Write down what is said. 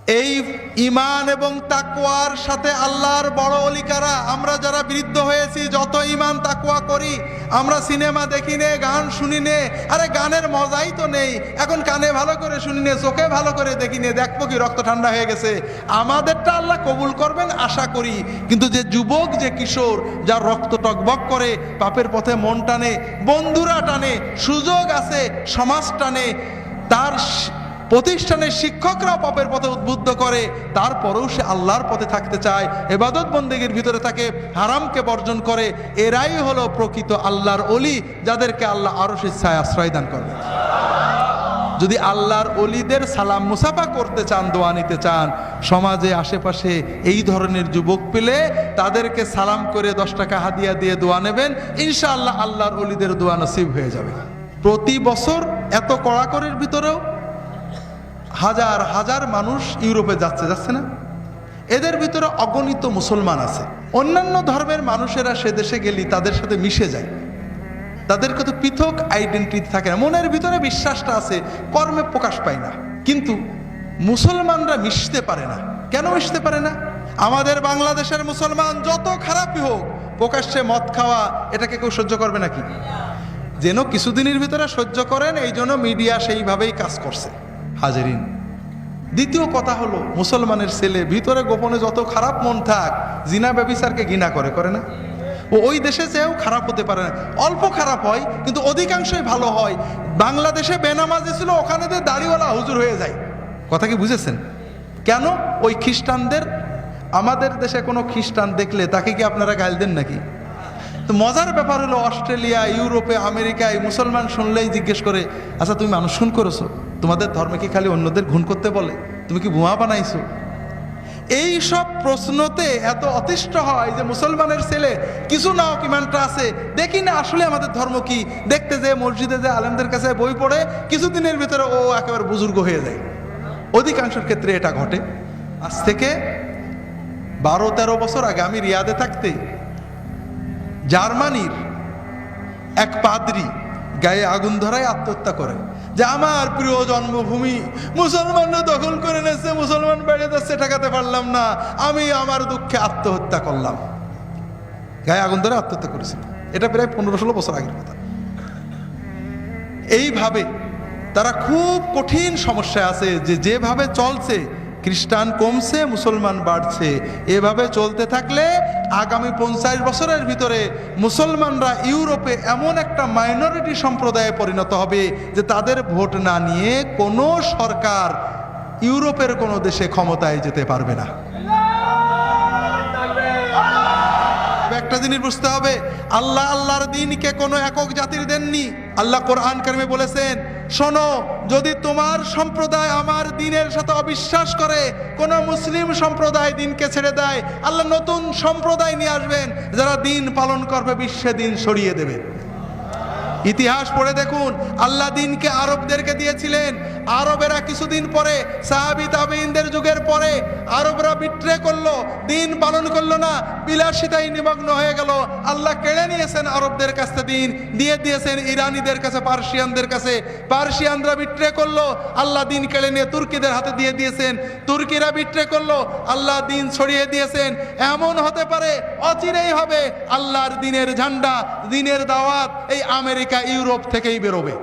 এই ঈমান এবং তাকওয়ার সাথে আল্লাহর বড় ওলি কারা? আমরা যারা বৃদ্ধ হয়েছি, যত ঈমান তাকওয়া করি, আমরা সিনেমা দেখি নে, গান শুনি নে, আরে গানের মজাই তো নেই। এখন কানে ভালো করে শুনি নে, চোখে ভালো করে দেখি নে, দেখবো কি রক্ত ঠান্ডা হয়ে গেছে। আমাদেরটা আল্লাহ কবুল করবেন আশা করি, কিন্তু যে যুবক, যে কিশোর, যার রক্ত টকবক করে, পাপের পথে মন টানে, বন্ধুরা টানে, সুযোগ আছে, সমাজ টানে, তার প্রতিষ্ঠানের শিক্ষকরা পাপের পথে উদ্বুদ্ধ করে, তারপরেও সে আল্লাহর পথে থাকতে চায়, ইবাদত বন্দেগীর ভিতরে থাকে, হারামকে বর্জন করে, এরাই হলো প্রকৃত আল্লাহর ওলি, যাদেরকে আল্লাহ আরশের ছায়ায় আশ্রয় দান করবে। যদি আল্লাহর ওলিদের সালাম মুসাফা করতে চান, দোয়া নিতে চান, সমাজে আশেপাশে এই ধরনের যুবক পেলে তাদেরকে সালাম করে 10 টাকা হাদিয়া দিয়ে দোয়া নেবেন, ইনশাআল্লাহ আল্লাহর ওলিদের দোয়া নসিব হয়ে যাবে। প্রতি বছর এত কড়াকড়ির ভিতরেও হাজার হাজার মানুষ ইউরোপে যাচ্ছে না? এদের ভিতরে অগণিত মুসলমান আছে। অন্যান্য ধর্মের মানুষেরা সে দেশে গেলে তাদের সাথে মিশে যায়, তাদের কত পৃথক আইডেন্টিটি থাকে না, মনের ভিতরে বিশ্বাসটা আছে, কর্মে প্রকাশ পায় না। কিন্তু মুসলমানরা মিশতে পারে না। কেন মিশতে পারে না? আমাদের বাংলাদেশের মুসলমান যত খারাপই হোক, প্রকাশ্যে মদ খাওয়া এটাকে কেউ সহ্য করবে নাকি? যেন কিছুদিনের ভিতরে সহ্য করেন, এই জন্য মিডিয়া সেইভাবেই কাজ করছে। হাজেরিন, দ্বিতীয় কথা হলো, মুসলমানের ছেলে ভিতরে গোপনে যত খারাপ মন থাক, জিনা ব্যভিচারকে ঘৃণা করে না? ওই দেশে যেও খারাপ হতে পারে না, অল্প খারাপ হয় কিন্তু অধিকাংশই ভালো হয়। বাংলাদেশে বেনামাজি ছিল, ওখানে দাড়িওয়ালা হুজুর হয়ে যায়। কথা কি বুঝেছেন? কেন? ওই খ্রিস্টানদের, আমাদের দেশে কোনো খ্রিস্টান দেখলে তাকে কি আপনারা গাল দেন নাকি? তো মজার ব্যাপার হলো, অস্ট্রেলিয়া, ইউরোপে, আমেরিকায় মুসলমান শুনলেই জিজ্ঞেস করে, আচ্ছা তুমি মানুষ খুন করেছো? তোমাদের ধর্মে কি খালি অন্যদের খুন করতে বলে? তুমি কি বোমা বানাইছো? এই সব প্রশ্নতে এত অতিষ্ঠ হয় যে মুসলমানের ছেলে কিছু নাও কিমানটা আছে, দেখি না আসলে আমাদের ধর্ম কি, দেখতে যে মসজিদে যে আলেমদের কাছে বই পড়ে, কিছুদিনের ভিতরে ও একেবারে বুজুর্গ হয়ে যায়। অধিকাংশের ক্ষেত্রে এটা ঘটে। আজ থেকে 12-13 বছর আগে আমি রিয়াদে থাকতে জার্মানির এক পাদ্রী গায়ে আগুন ধরায় আত্মহত্যা করে, যে আমার প্রিয় জন্মভূমি মুসলমানরা দখল করে নিয়েছে, মুসলমান বেড়ে যাচ্ছে, ঠেকাতে পারলাম না, আমি আমার দুঃখে আত্মহত্যা করলাম। গায়ে আগুন ধরে আত্মহত্যা করেছিল। এটা প্রায় 15-16 বছর আগের কথা। এইভাবে তারা খুব কঠিন সমস্যায় আছে, যে যেভাবে চলছে, খ্রিস্টান কমছে, মুসলমান বাড়ছে, এভাবে চলতে থাকলে আগামী 50 বছরের ভিতরে মুসলমানরা ইউরোপে এমন একটা মাইনরিটি সম্প্রদায়ে পরিণত হবে যে তাদের ভোট না নিয়ে কোনো সরকার ইউরোপের কোনো দেশে ক্ষমতায় যেতে পারবে না। একটা জিনিস বুঝতে হবে, আল্লাহ আল্লাহর দ্বীনকে কোনো একক জাতির দেননি। আল্লাহ কোরআন কারিমে বলেছেন, শোনো, যদি তোমার সম্প্রদায় আমার দ্বীনের সাথে অবিশ্বাস করে, কোন মুসলিম সম্প্রদায় দ্বীনকে ছেড়ে দেয়, আল্লাহ নতুন সম্প্রদায় নিয়ে আসবেন যারা দ্বীন পালন করবে, বিশ্বে দ্বীন ছড়িয়ে দেবে। ইতিহাস পড়ে দেখুন, আল্লাহ দ্বীনকে আরবদেরকে দিয়েছিলেন। আরবেরা কিছুদিন পরে, সাহাবী তাবেঈনদের যুগের পরে আরবরা বিট্রে করলো, দ্বীন পালন করলো না, বিলাসিতায় নিমগ্ন হয়ে গেল। আল্লাহ কেড়ে নিয়েছেন আরবদের কাছ থেকে দ্বীন, দিয়ে দিয়েছেন ইরানিদের কাছে, পার্সিয়ানদের কাছে। পার্সিয়ানরা বিট্রে করলো, আল্লাহ দ্বীন কেড়ে নিয়ে তুর্কিদের হাতে দিয়ে দিয়েছেন। তুর্কিরা বিট্রে করলো, আল্লাহ দ্বীন ছড়িয়ে দিয়েছেন। এমন হতে পারে অচিরেই হবে আল্লাহর দ্বীনের ঝান্ডা, দ্বীনের দাওয়াত এই আমেরিকা, ইউরোপ থেকেই বেরোবে।